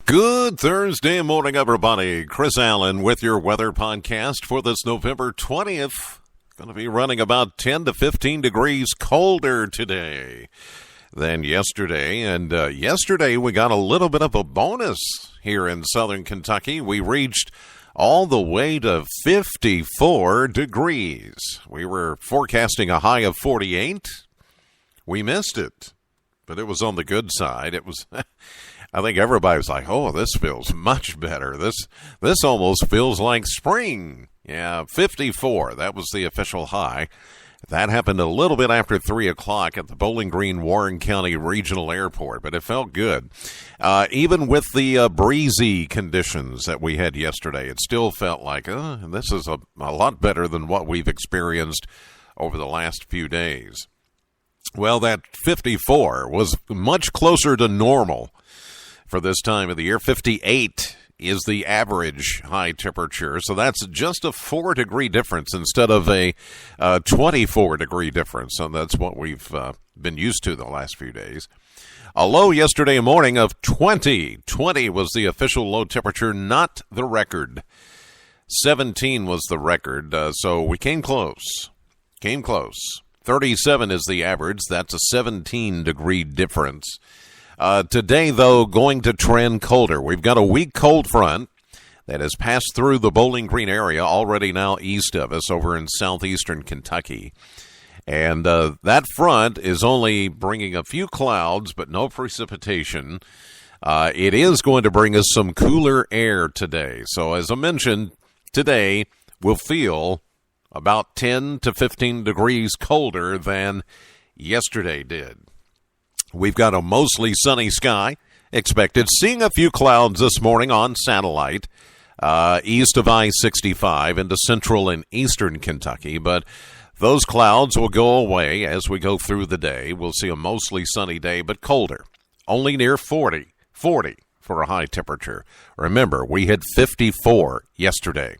Good Thursday morning, everybody. Chris Allen with your weather podcast for this November 20th. Going to be running about 10 to 15 degrees colder today than yesterday. And yesterday we got a little bit of a bonus here in southern Kentucky. We reached all the way to 54 degrees. We were forecasting a high of 48. We missed it, but it was on the good side. It was... I think everybody was like, oh, this feels much better. This almost feels like spring. Yeah, 54. That was the official high. That happened a little bit after 3 o'clock at the Bowling Green Warren County Regional Airport, but it felt good. Even with the breezy conditions that we had yesterday, it still felt like, this is a lot better than what we've experienced over the last few days. Well, that 54 was much closer to normal for this time of the year. 58 is the average high temperature, so that's just a 4-degree difference instead of a 24-degree difference, so that's what we've been used to the last few days. A low yesterday morning of 20. 20 was the official low temperature, not the record. 17 was the record, so we came close. 37 is the average. That's a 17-degree difference. Today, though, going to trend colder. We've got a weak cold front that has passed through the Bowling Green area, already now east of us over in southeastern Kentucky. And that front is only bringing a few clouds, but no precipitation. It is going to bring us some cooler air today. So as I mentioned, today we'll feel about 10 to 15 degrees colder than yesterday did. We've got a mostly sunny sky expected, seeing a few clouds this morning on satellite east of I-65 into central and eastern Kentucky, but those clouds will go away as we go through the day. We'll see a mostly sunny day, but colder, only near 40 for a high temperature. Remember, we had 54 yesterday.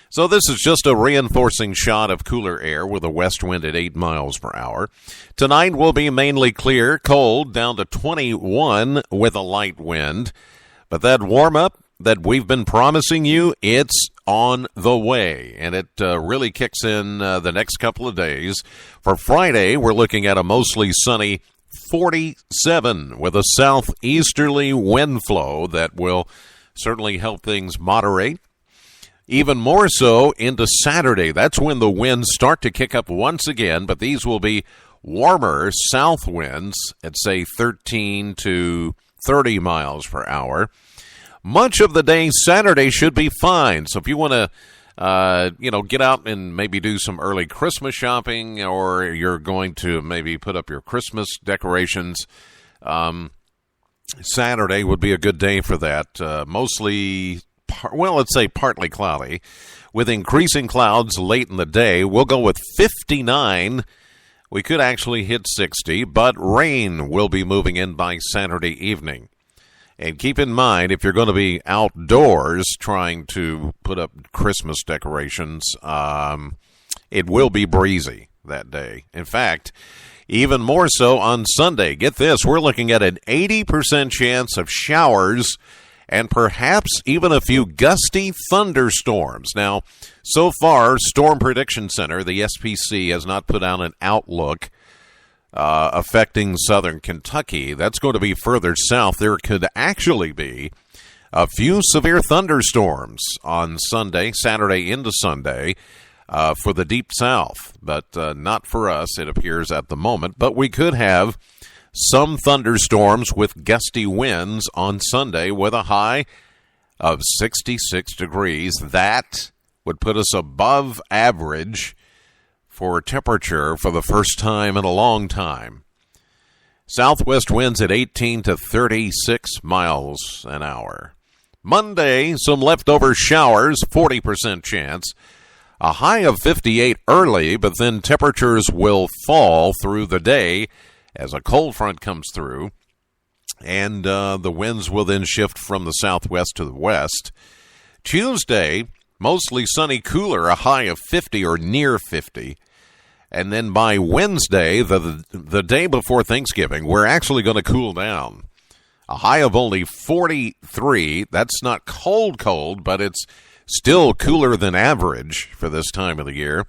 So this is just a reinforcing shot of cooler air with a west wind at 8 miles per hour. Tonight will be mainly clear, cold, down to 21 with a light wind. But that warm-up that we've been promising you, it's on the way. And it really kicks in the next couple of days. For Friday, we're looking at a mostly sunny 47 with a southeasterly wind flow that will certainly help things moderate. Even more so into Saturday. That's when the winds start to kick up once again, but these will be warmer south winds at, say, 13 to 30 miles per hour. Much of the day Saturday should be fine. So if you want to, get out and maybe do some early Christmas shopping, or you're going to maybe put up your Christmas decorations, Saturday would be a good day for that. Mostly... let's say partly cloudy, with increasing clouds late in the day. We'll go with 59. We could actually hit 60, but rain will be moving in by Saturday evening. And keep in mind, if you're going to be outdoors trying to put up Christmas decorations, it will be breezy that day. In fact, even more so on Sunday. Get this, we're looking at an 80% chance of showers and perhaps even a few gusty thunderstorms. Now, so far, Storm Prediction Center, the SPC, has not put out an outlook affecting southern Kentucky. That's going to be further south. There could actually be a few severe thunderstorms on Sunday, Saturday into Sunday, for the deep south, but not for us, it appears, at the moment. But we could have some thunderstorms with gusty winds on Sunday with a high of 66 degrees. That would put us above average for temperature for the first time in a long time. Southwest winds at 18 to 36 miles an hour. Monday, some leftover showers, 40% chance. A high of 58 early, but then temperatures will fall through the day as a cold front comes through, and the winds will then shift from the southwest to the west. Tuesday, mostly sunny, cooler, a high of 50 or near 50. And then by Wednesday, the day before Thanksgiving, we're actually going to cool down. A high of only 43. That's not cold, but it's still cooler than average for this time of the year.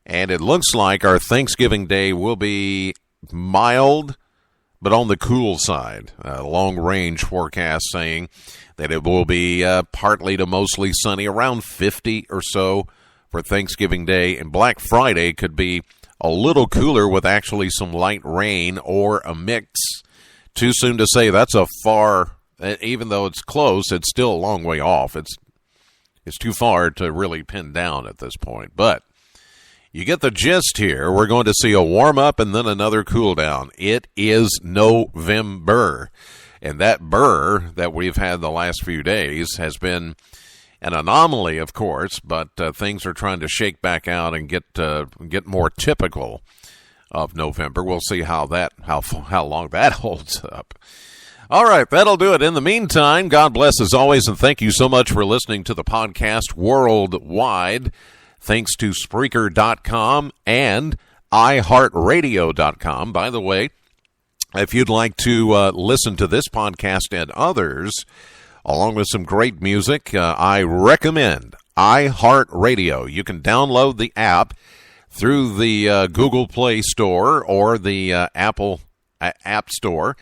And it looks like our Thanksgiving Day will be mild, but on the cool side. Long-range forecast saying that it will be partly to mostly sunny, around 50 or so for Thanksgiving Day. And Black Friday could be a little cooler with actually some light rain or a mix. Too soon to say. That's a far, even though it's close, it's still a long way off. It's too far to really pin down at this point. But you get the gist here. We're going to see a warm-up and then another cool-down. It is November. And that burr that we've had the last few days has been an anomaly, of course, but things are trying to shake back out and get more typical of November. We'll see how long that holds up. All right, that'll do it. In the meantime, God bless as always, and thank you so much for listening to the podcast worldwide. Thanks to Spreaker.com and iHeartRadio.com. By the way, if you'd like to listen to this podcast and others, along with some great music, I recommend iHeartRadio. You can download the app through the Google Play Store or the Apple App Store,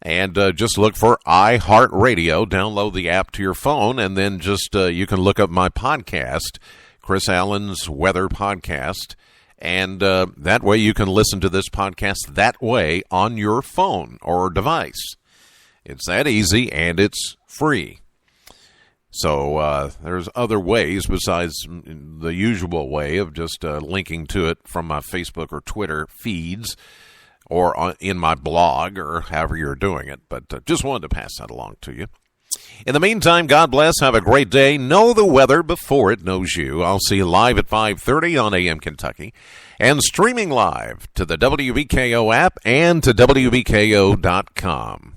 and just look for iHeartRadio. Download the app to your phone, and then just you can look up my podcast, Chris Allen's Weather Podcast, and that way you can listen to this podcast that way on your phone or device. It's that easy, and it's free. So there's other ways besides the usual way of just linking to it from my Facebook or Twitter feeds or in my blog or however you're doing it. But just wanted to pass that along to you. In the meantime, God bless. Have a great day. Know the weather before it knows you. I'll see you live at 5:30 on AM Kentucky and streaming live to the WBKO app and to WBKO.com.